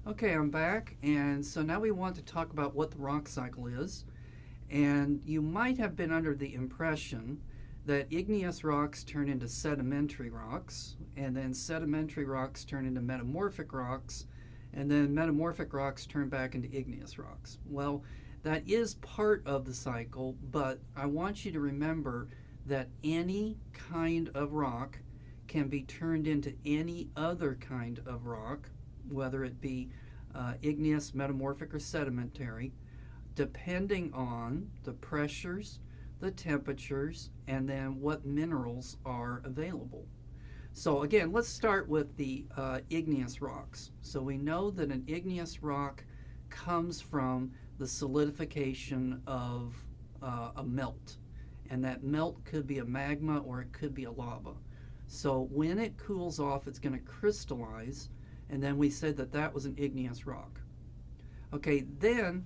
Okay, I'm back, and so now we want to talk about what the rock cycle is. And you might have been under the impression that igneous rocks turn into sedimentary rocks, and then sedimentary rocks turn into metamorphic rocks, and then metamorphic rocks turn back into igneous rocks. Well, that is part of the cycle, but I want you to remember that any kind of rock can be turned into any other kind of rock, whether it be igneous, metamorphic, or sedimentary, depending on the pressures, the temperatures, and then what minerals are available. So again, let's start with the igneous rocks. So we know that an igneous rock comes from the solidification of a melt. And that melt could be a magma or it could be a lava. So when it cools off, it's going to crystallize, and then we said that that was an igneous rock. Okay, then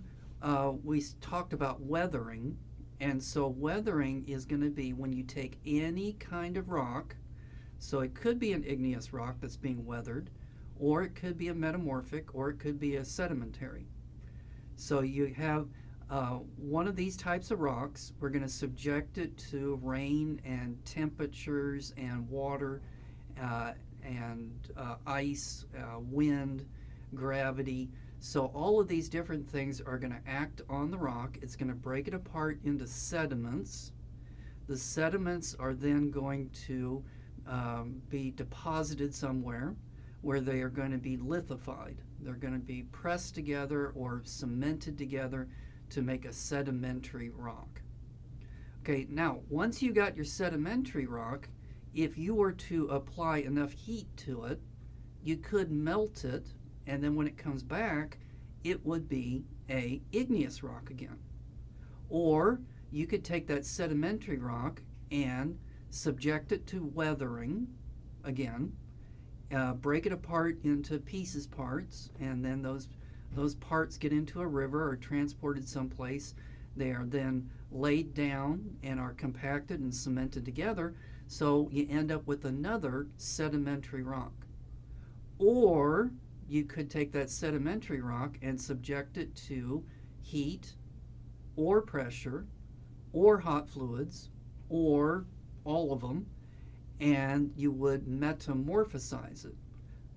we talked about weathering, and so weathering is going to be when you take any kind of rock, so it could be an igneous rock that's being weathered, or it could be a metamorphic, or it could be a sedimentary. So you have one of these types of rocks. We're going to subject it to rain and temperatures and water and ice, wind, gravity. So all of these different things are going to act on the rock. It's going to break it apart into sediments. The sediments are then going to be deposited somewhere where they are going to be lithified. They're going to be pressed together or cemented together to make a sedimentary rock. Okay, now once you got your sedimentary rock, if you were to apply enough heat to it, you could melt it, and then when it comes back, it would be a igneous rock again. Or you could take that sedimentary rock and subject it to weathering again, break it apart into pieces parts, and then those parts get into a river or transported someplace. They are then laid down and are compacted and cemented together, so you end up with another sedimentary rock. Or you could take that sedimentary rock and subject it to heat or pressure or hot fluids or all of them, and you would metamorphosize it.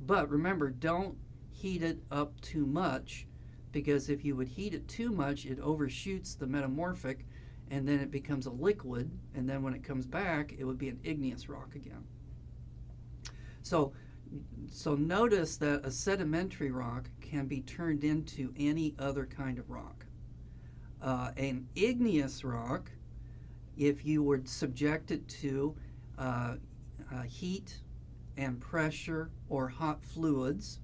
But remember, don't heat it up too much, because if you would heat it too much, it overshoots the metamorphic, and then it becomes a liquid, and then when it comes back, it would be an igneous rock again. So notice that a sedimentary rock can be turned into any other kind of rock. An igneous rock, if you would subject it to heat and pressure or hot fluids,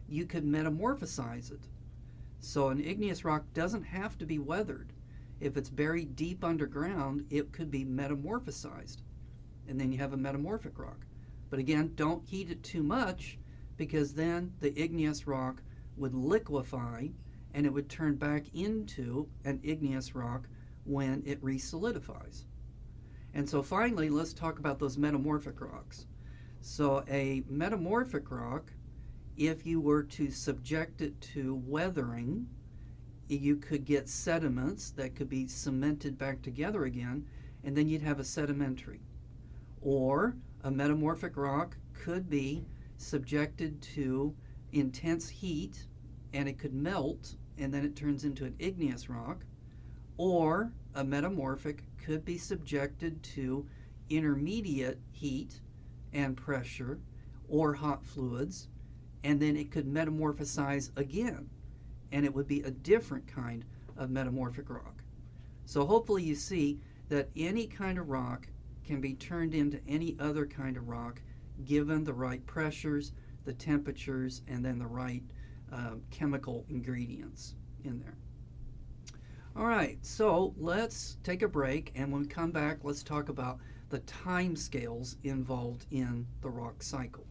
you could metamorphosize it. So an igneous rock doesn't have to be weathered. If it's buried deep underground, it could be metamorphosized, and then you have a metamorphic rock. But again, don't heat it too much, because then the igneous rock would liquefy and it would turn back into an igneous rock when it resolidifies. And so finally, let's talk about those metamorphic rocks. So a metamorphic rock, if you were to subject it to weathering, you could get sediments that could be cemented back together again, and then you'd have a sedimentary. Or a metamorphic rock could be subjected to intense heat, and it could melt, and then it turns into an igneous rock. Or a metamorphic could be subjected to intermediate heat and pressure or hot fluids, and then it could metamorphosize again, and it would be a different kind of metamorphic rock. So hopefully you see that any kind of rock can be turned into any other kind of rock given the right pressures, the temperatures, and then the right chemical ingredients in there. All right, so let's take a break, and when we come back, let's talk about the time scales involved in the rock cycle.